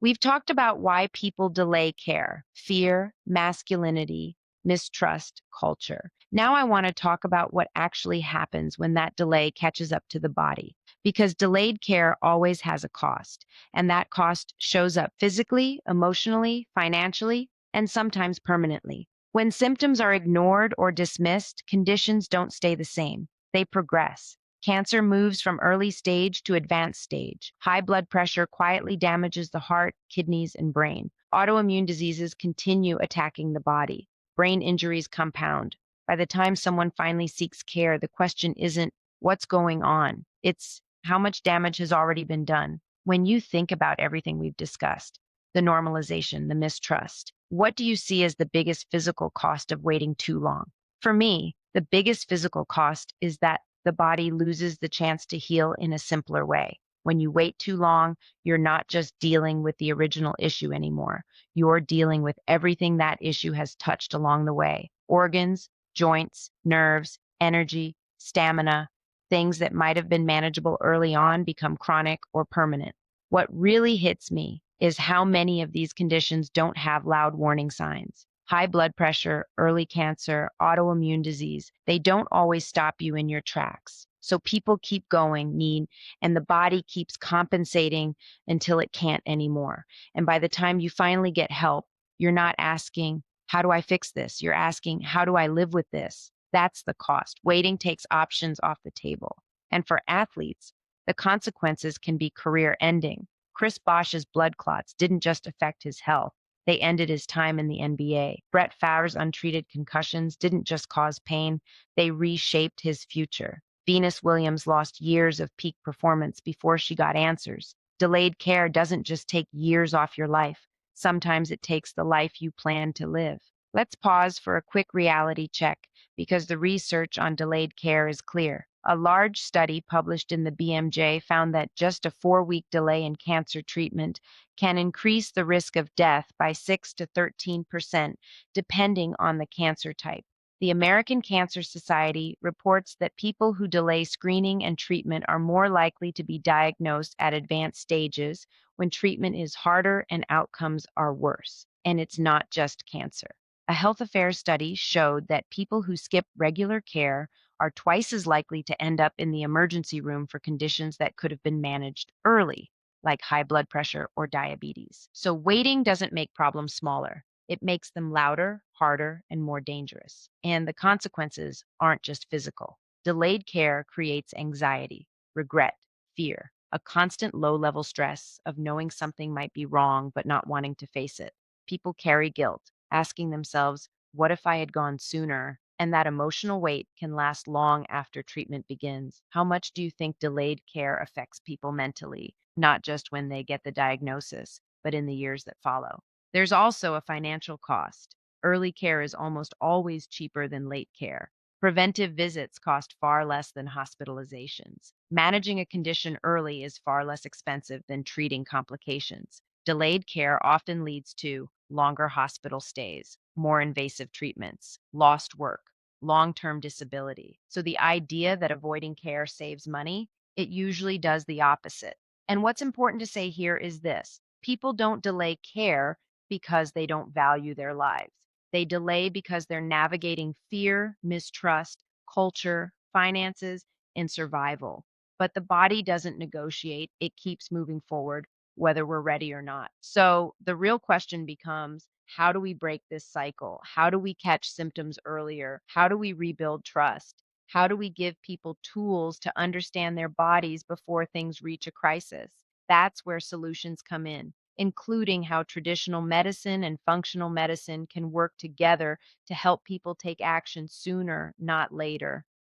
We've talked about why people delay care: fear, masculinity, mistrust, culture. Now I want to talk about what actually happens when that delay catches up to the body. Because delayed care always has a cost, and that cost shows up physically, emotionally, financially, and sometimes permanently. When symptoms are ignored or dismissed, conditions don't stay the same, they progress. Cancer moves from early stage to advanced stage. High blood pressure quietly damages the heart, kidneys, and brain. Autoimmune diseases continue attacking the body. Brain injuries compound. By the time someone finally seeks care, the question isn't what's going on, it's how much damage has already been done. When you think about everything we've discussed, the normalization, the mistrust, what do you see as the biggest physical cost of waiting too long? For me, the biggest physical cost is that the body loses the chance to heal in a simpler way. When you wait too long, you're not just dealing with the original issue anymore. You're dealing with everything that issue has touched along the way: organs, joints, nerves, energy, stamina. Things that might have been manageable early on become chronic or permanent. What really hits me is how many of these conditions don't have loud warning signs. High blood pressure, early cancer, autoimmune disease, they don't always stop you in your tracks. So people keep going, and the body keeps compensating until it can't anymore. And by the time you finally get help, you're not asking, how do I fix this? You're asking, how do I live with this? That's the cost. Waiting takes options off the table. And for athletes, the consequences can be career ending. Chris Bosh's blood clots didn't just affect his health, they ended his time in the NBA. Brett Favre's untreated concussions didn't just cause pain, they reshaped his future. Venus Williams lost years of peak performance before she got answers. Delayed care doesn't just take years off your life, sometimes it takes the life you plan to live. Let's pause for a quick reality check because the research on delayed care is clear. A large study published in the BMJ found that just a 4-week delay in cancer treatment can increase the risk of death by 6 to 13%, depending on the cancer type. The American Cancer Society reports that people who delay screening and treatment are more likely to be diagnosed at advanced stages when treatment is harder and outcomes are worse. And it's not just cancer. A health affairs study showed that people who skip regular care are twice as likely to end up in the emergency room for conditions that could have been managed early, like high blood pressure or diabetes. So waiting doesn't make problems smaller. It makes them louder, harder, and more dangerous. And the consequences aren't just physical. Delayed care creates anxiety, regret, fear, a constant low level stress of knowing something might be wrong but not wanting to face it. People carry guilt, asking themselves, what if I had gone sooner? And that emotional weight can last long after treatment begins. How much do you think delayed care affects people mentally, not just when they get the diagnosis, but in the years that follow? There's also a financial cost. Early care is almost always cheaper than late care. Preventive visits cost far less than hospitalizations. Managing a condition early is far less expensive than treating complications. Delayed care often leads to longer hospital stays, more invasive treatments, lost work, long term disability. So the idea that avoiding care saves money, it usually does the opposite. And what's important to say here is this: people don't delay care because they don't value their lives. They delay because they're navigating fear, mistrust, culture, finances, and survival. But the body doesn't negotiate, it keeps moving forward, whether we're ready or not. So the real question becomes, how do we break this cycle? How do we catch symptoms earlier? How do we rebuild trust? How do we give people tools to understand their bodies before things reach a crisis? That's where solutions come in, including how traditional medicine and functional medicine can work together to help people take action sooner, not later.